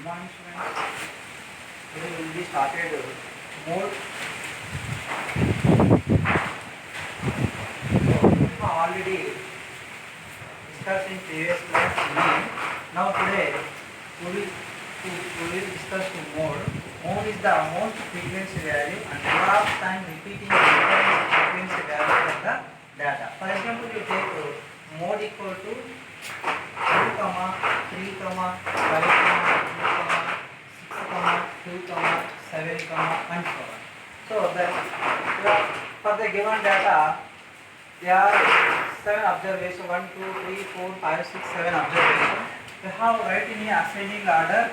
morning students. Today we will be started mode. So we have already discussed in previous class mean. Now today we will discuss the mode. Mode is the most frequency value and number of time repeating the frequency value of the data. For example, you take mode equal to 2, 3, 5, 2, 6, 2, 7, and so on. So for the given data, there are 7 observations, 1, 2, 3, 4, 5, 6, 7 observations. We have write in a ascending order.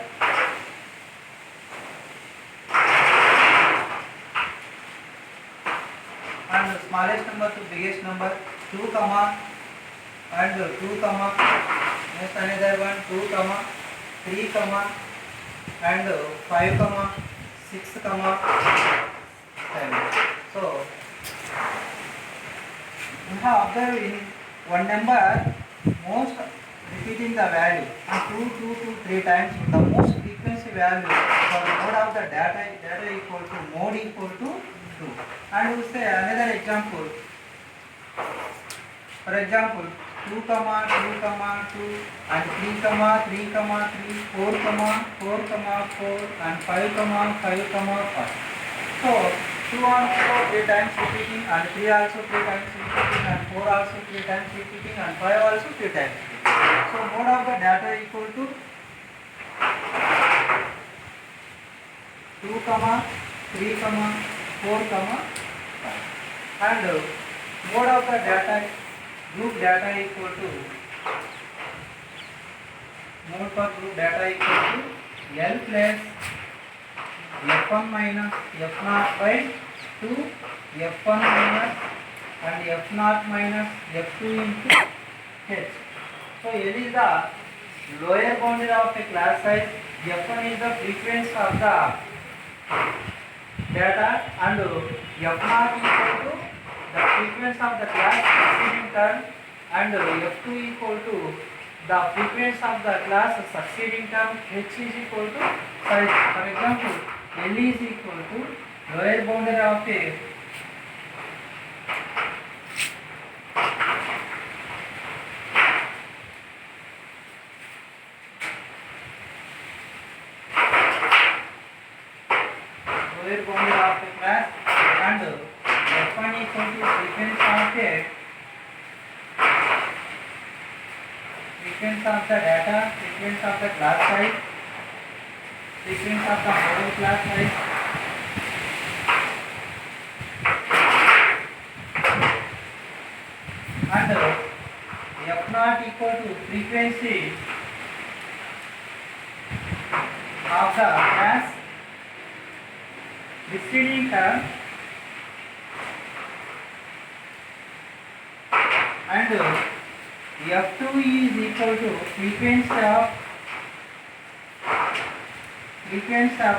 And the smallest number to biggest number, 2, and 2, next another one, 2, 3, and 5, 6, 7. So we have observed in one number most repeating the value and 2, 3 times the most frequency value for the mode of the data equal to mode equal to 2. And we say another example. For example, 2, 2, 2 and 3, 3, 3, 4, 4, and 5, 5. So 2 also 3 times repeating, and 3 also 3 times repeating, and 4 also 3 times repeating, and 5 also 3 times repeating. So mode of the data equal to 2, 3, 4, 5. And mode of the data group data equal to mode for group data equal to L plus F1 minus F0 by 2 F1 minus and F0 minus F2 into H. So L is the lower boundary of a class size, F1 is the frequency of the data, and F0 equal to the frequency of the class succeeding term, and F2 equal to the frequency of the class succeeding term. H is equal to size. For example, L is equal to lower boundary of a class, and F1 equal to frequency of the data, frequency of the class size, frequency of the model class size, and F0 equal to frequency of the class preceding term, and F2 is equal to frequency of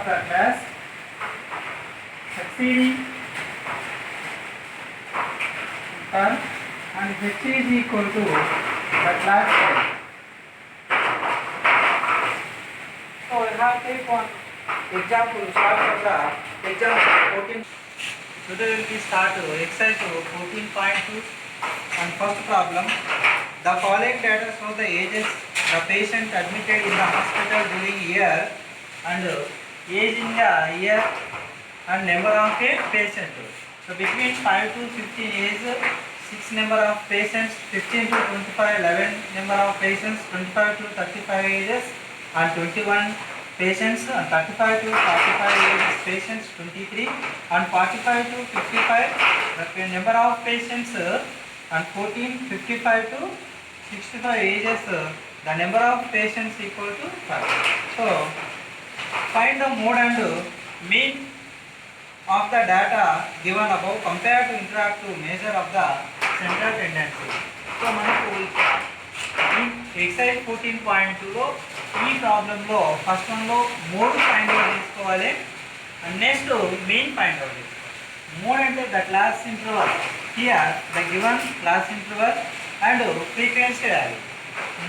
the class succeeding term, and H is equal to the class size. So we have take one example, start from the example 14. Today we will start exercise 14.2 and first problem. The following data show the ages the patient admitted in the hospital during year, and age in the year and number of a patient. So between 5 to 15 age, 6 number of patients, 15 to 25, 11 number of patients, 25 to 35 ages and 21 patients, and 35 to 45 ages patients 23, and 45 to 55 the number of patients, and 14, 55 to 65 ages the number of patients equal to 5. So find the mode and mean of the data given above compared to interactive measure of the central tendency. So మనకు exercise 14.2 లో ఈ problem లో first one లో mode find out చేసుకోవాలి, and next main find out చేసుకోవాలి. Mode అంటే the class interval, here the given class interval and frequency value.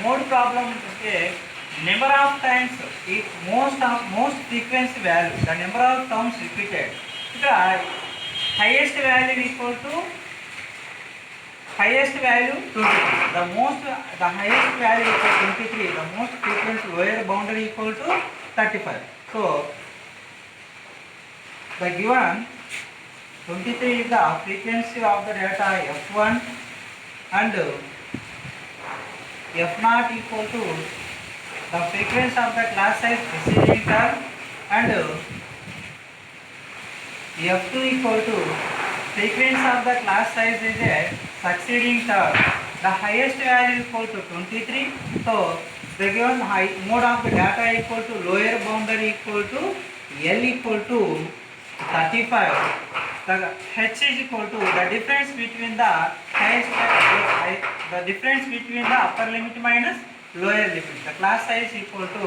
Mode problem అంటే number of times if most frequency value, the number of terms repeated. ఇక్కడ highest value equal to highest value 23. The highest value equal to 23. The most frequency lower boundary equal to 35. So the given 23 is the frequency of the data f1 and f0 equal to the frequency of the class size preceding term and f2 equal to frequency of the class size is a succeeding term. The highest value equal to 23. So the given high mode of the data equal to lower boundary equal to L equal to 35. The H is equal to the difference between the difference between the upper limit minus lower limit. The class size equal to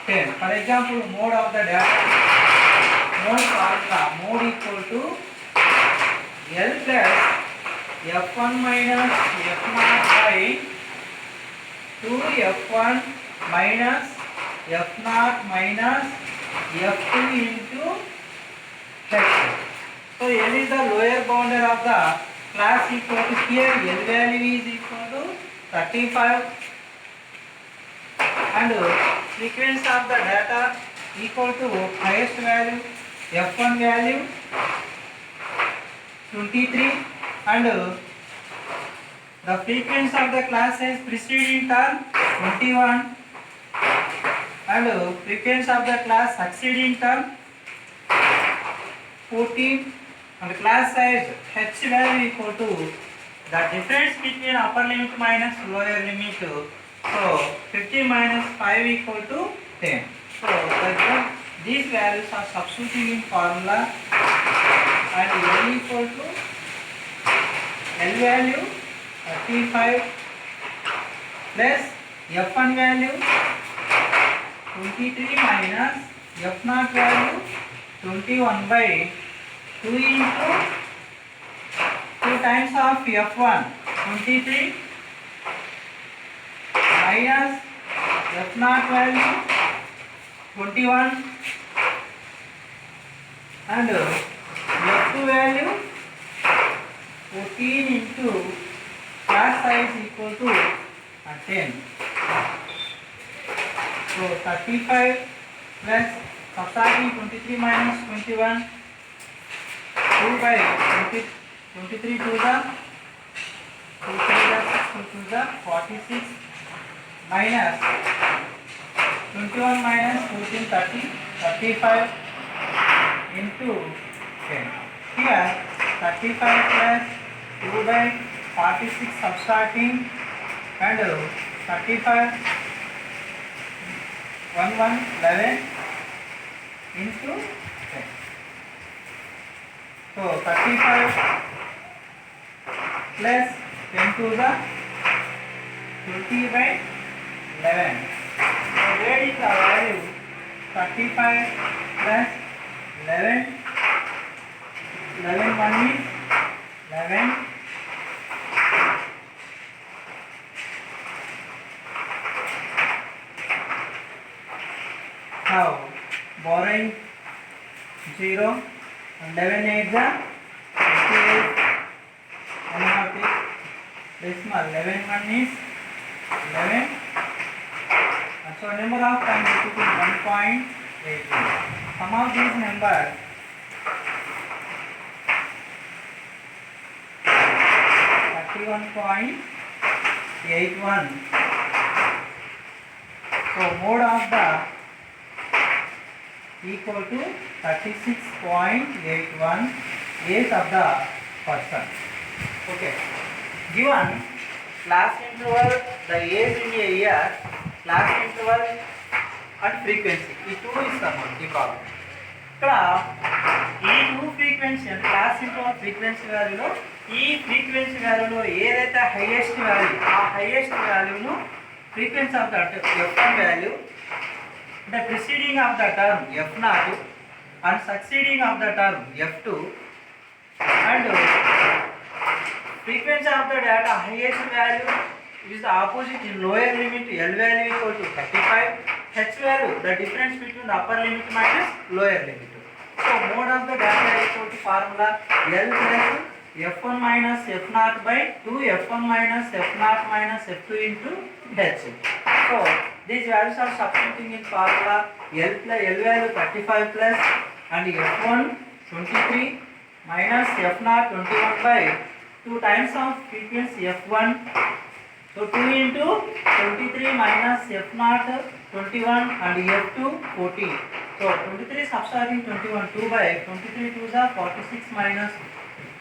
10. For example, mode of the data, mode formula, mode equal to L plus f1 minus f0 by 2 f1 minus f0 minus f2 into h. So L is the lower boundary of the class equal to here L value is equal to 35 and frequency of the data equal to highest value f1 value 23 and the frequency of the class is preceding term 21 and frequency of the class succeeding term 14 and the class size h value equal to the difference between upper limit minus lower limit. So 15 minus 5 equal to 10. So these values are substituting in formula and L equal to L value 35 plus f1 value 23 minus f0 value 21 by 2 into 2 times of f1 23 minus f0 value 21 and f2 value 14 into class size equal to 10. So 35 plus subtracting 23 minus 21 2 by 23 to the 2 to the 46 minus 21 minus 14 30 35 into 10. Here 35 plus 2 by 46 subtracting and 35 11 into 10. So 35 plus 10 to the 20 by 11. So where is the value? 35 plus 11. 11 1 is 11. Now borrowing 0, 11 8 the 28, and now take decimal 11 1 is 11, and so number of times repeating 1.8. Some of these numbers 31.81. So mode of the equal to 36.81 age of the person. Okay. Given class interval, the age in a year, class interval and frequency. These two is the problem. ఇక్కడ ఈ two frequency అంటే class interval frequency వాల్యూలో ఈ frequency వాల్యూలో ఏదైతే highest value ఆ highest వాల్యూను frequency of the f1 value అంటే preceding of the term f0 and succeeding of the term f2 and frequency of the data highest value is the opposite in lower limit. L value equal to 35, H value the difference between the upper limit minus lower limit. So mode of the data equal to formula L plus F1 minus F0 by 2 F1 minus F0 minus F2 into H. So these values are substituting in formula L value 35 plus and F1 23 minus F0 21 by 2 times of frequency F1. So 2 into 23 minus F0 21 and F2 40. So 23 subtracting 21, 2 by 23 2s are 46 minus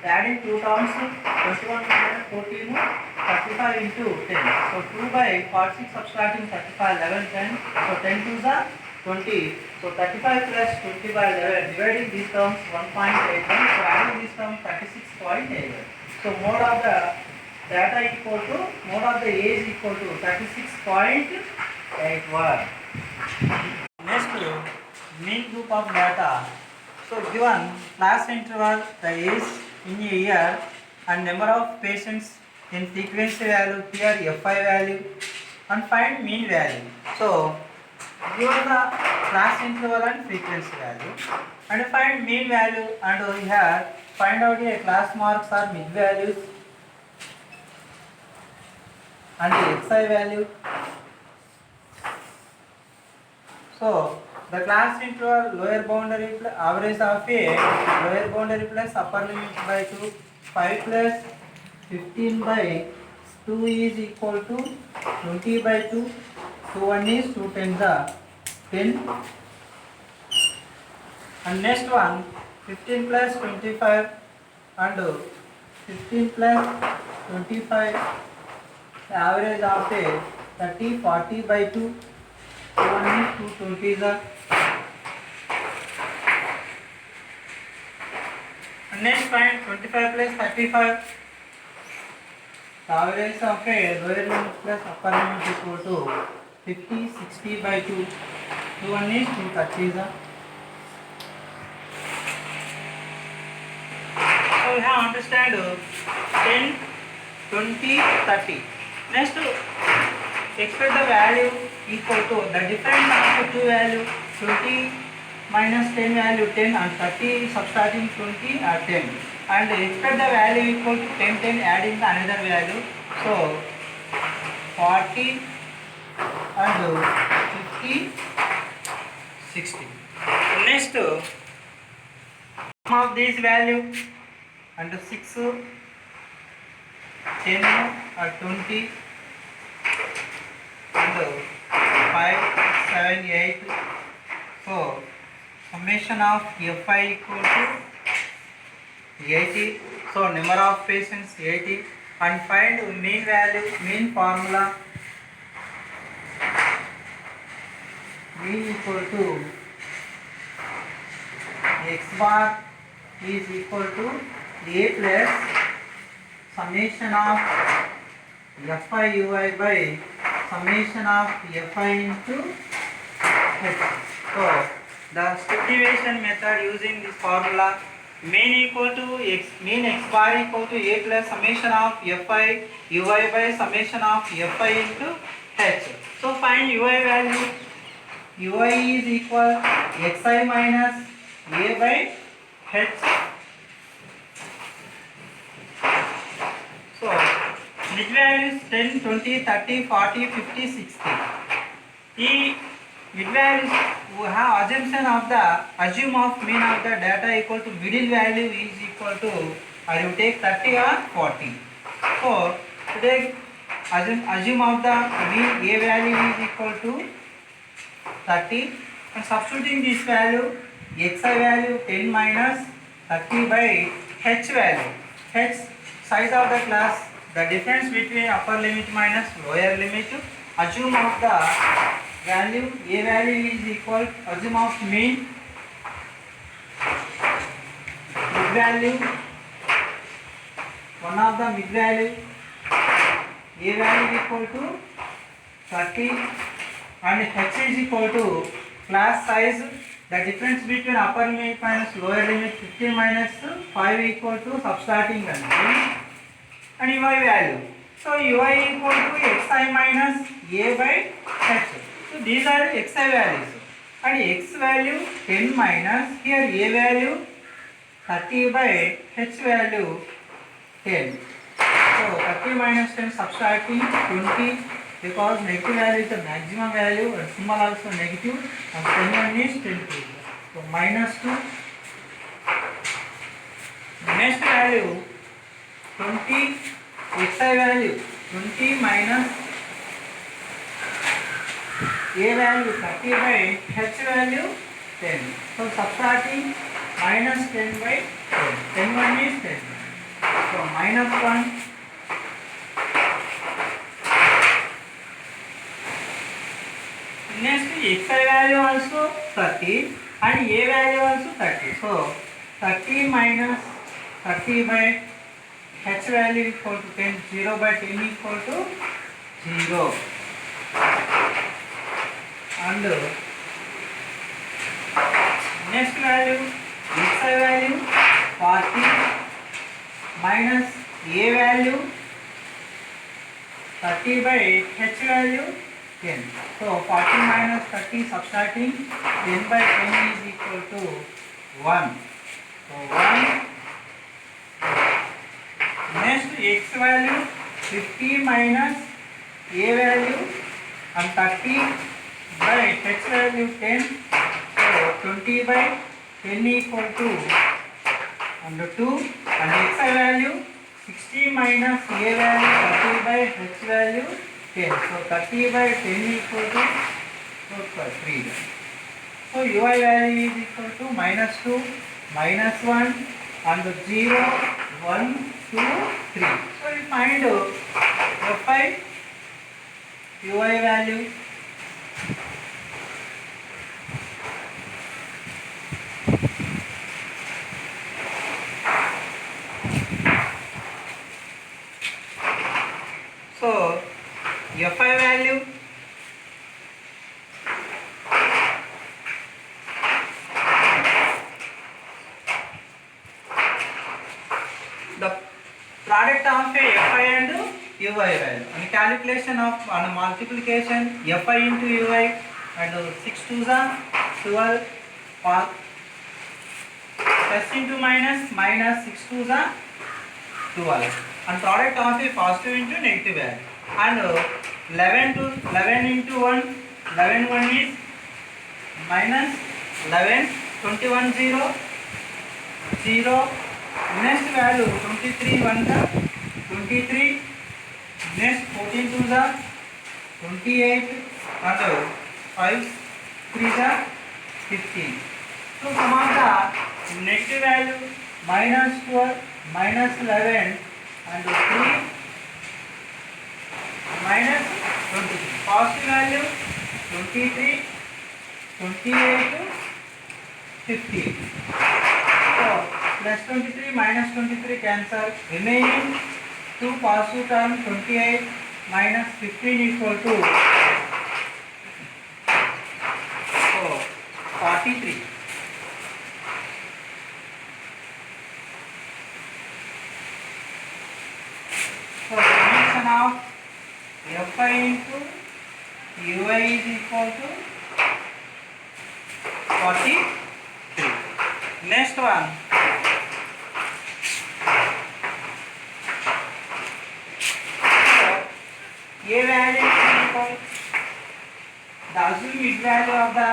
adding 2 terms 21 minus 14 35 into 10. So 2 by 46 subtracting 35 11 10. So 10 2s are 20. So 35 plus 20 by 11 dividing these terms 1.81. So adding these terms 36.81. So mode of the data equal to mode of the age equal to 36.81. Next, mean group of data. So given class interval, the age in a year and number of patients in frequency value, here Fi value, and find mean value. So given the class interval and frequency value and find mean value, and over here find out a class marks or mid values and the xi value. So the class interval lower boundary plus average of a lower boundary plus upper limit by 2, 5 plus 15 by 2 is equal to 20 by 2. 2 1 is 2 10 the 10. And next one 15 plus 25 and 15 plus 25, the average of a 30 40 by 2. 1 is 2 20 the. And next find 25 plus 35, the average of a lower limit plus upper limit equal to 50 60 by 2. 2 1 is 2 30 the. So we have understand 10 20 30. Next expect the value equal to the difference of the two value 20 minus 10 value 10 and 30 subtracting 20 are 10, and expect the value equal to 10 10 adding the another value. So 40 and 50 60. Next sum of these value and 6 10 or 20 and 5 7 8. So summation of Fi equal to 80. So number of patients 80, and find mean value. Mean formula mean equal to x bar is equal to a plus summation of Fi ui by summation of Fi into h. So the step deviation method using this formula, mean equal to x, mean x bar equal to a plus summation of Fi ui by summation of Fi into h. So find ui value. Ui is equal xi minus a by h. So mid values 10 20 30 40 50 60. E mid values we have assumption of the assume of mean of the data equal to middle value is equal to, or you take 30 or 40. So today assume of the mean a value is equal to 30, and substituting this value xi value 10 minus 30 by h value. H size of the class, the difference between upper limit minus lower limit. Assume of the value a value is equal, assume of mean mid value, one of the mid value a value equal to 30 and h is equal to class size, the difference between upper limit minus lower limit 15 minus 5 equal to subtracting and ui value. So ui equal to xi minus a by h. So these are xi values. And x value 10 minus here a value 30 by h value 10. So 30 minus 10 subtracting 20 because negative value is the maximum value and symbol also negative and 10 one is 20. So minus 2. Next value 20 xi value 20 minus a value 30 by h value 10. So subtracting minus 10 by 10. 10 one is 10. So minus 1. Next xi value also 30 and a value also 30. So 30 minus 30 by h value equal to 10. 0 by 10 equal to 0. And next value xi value 40 minus a value 30 by h value 10. So 40 minus 30 subtracting 10 by 10 is equal to 1. So 1. Next x value 50 minus a value and 30 by h value 10. So 20 by 10 equal to under 2 and xi value 60 minus a value 30 by h value 10. So 30 by 10 equal to 3. So ui value is equal to minus 2, minus 1 and 0, 1, 2, 3. So we find fi ui value. So fi value the product of a fi and ui value and calculation of and multiplication fi into ui and 6 2s are 12 plus into minus minus 6 2s are 12 and product of a positive into negative value and 11 into 1 11 1 is minus 11 21 0 0 next value 23 1 the 23 next 14 2 the 28 and 5 3 the 15. So sum of the negative value minus 12 minus 11 and 3 minus 23. Positive value 23 28 15. So plus 23 minus 23 cancel. Remaining 2 positive term 28 minus 15 equal to 43. So summation of fi into ui is equal to 43. Next one. A value is equal the assumed mid value of the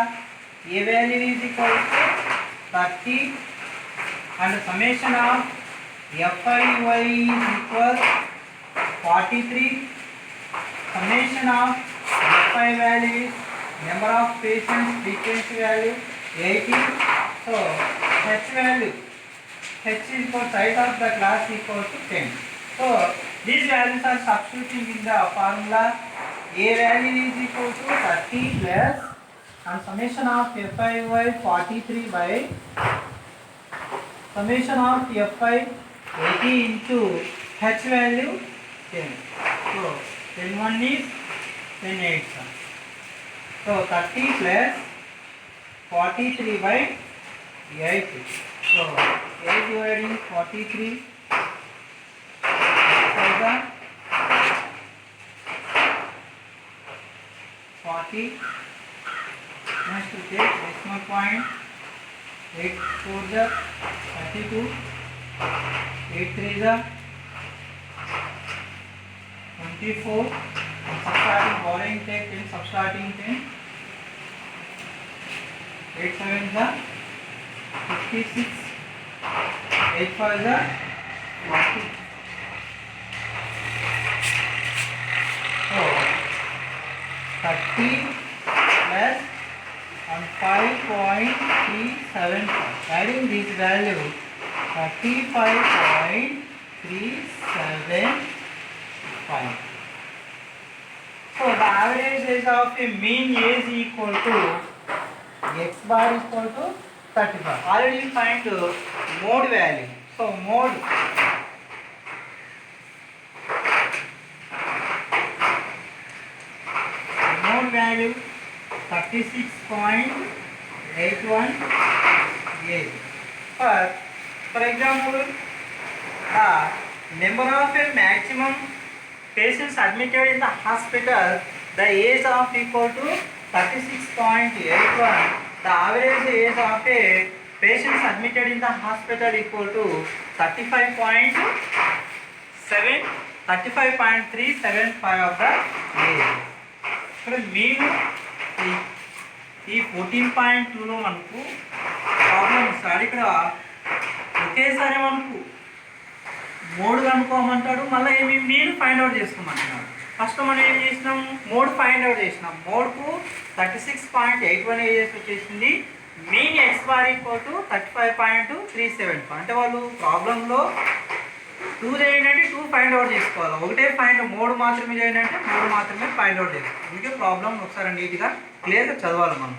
a value is equal to 30 and summation of fi ui is equal 43. Summation of fi value is number of patients frequency value 80. So h value h is equal size of the class equal to 10. So these values are substituting in the formula. A value is equal to 30 plus and summation of fi ui 43 by summation of fi 80 into h value 10. So 10 1 is 10 8. So 30 plus 43 by 8. So 8 dividing 43 is the 40. Next we take decimal point. 8 4 the 32. 8 3 the 24. Subtracting borrowing take 10, subtracting 10. 8 7 the 56. 8 5 the 40. So 30 plus and 5.375. Adding this value 35.375. So the average age of a mean age equal to x bar equal to 35. Already find mode value. So mode value 36.818. For example, the number of a maximum patients admitted in the hospital, the age of equal to 36.81. The average age of a patients admitted in the hospital equal to 35.375 of the age. ఇక్కడ మీరు ఈ 14.2లో మనకు problem ఇస్తాడు. ఇక్కడ ఒకేసారి మనకు mode కనుక్కోమంటాడు, మళ్ళీ ఏమి మీరు ఫైండ్ అవుట్ చేసుకోమంటున్నాడు. ఫస్ట్ మనం ఏం చేసినాము, మోడ్ ఫైండ్ అవుట్ చేసినాం. మోడ్కు 36.81 ఏజెస్ వచ్చేసింది. Mean X bar equal to 35.375. అంటే వాళ్ళు ప్రాబ్లంలో 2 చేయండి అంటే 2 ఫైండ్ అవుట్ చేసుకోవాలి. ఒకటే మోడ్ మాత్రమే చేయండి అంటే మోడ్ మాత్రమే ఫైండ్ అవుట్ చేసుకోవాలి. అందుకే ప్రాబ్లం ఒకసారి నీట్గా క్లియర్గా చదవాలి మనం.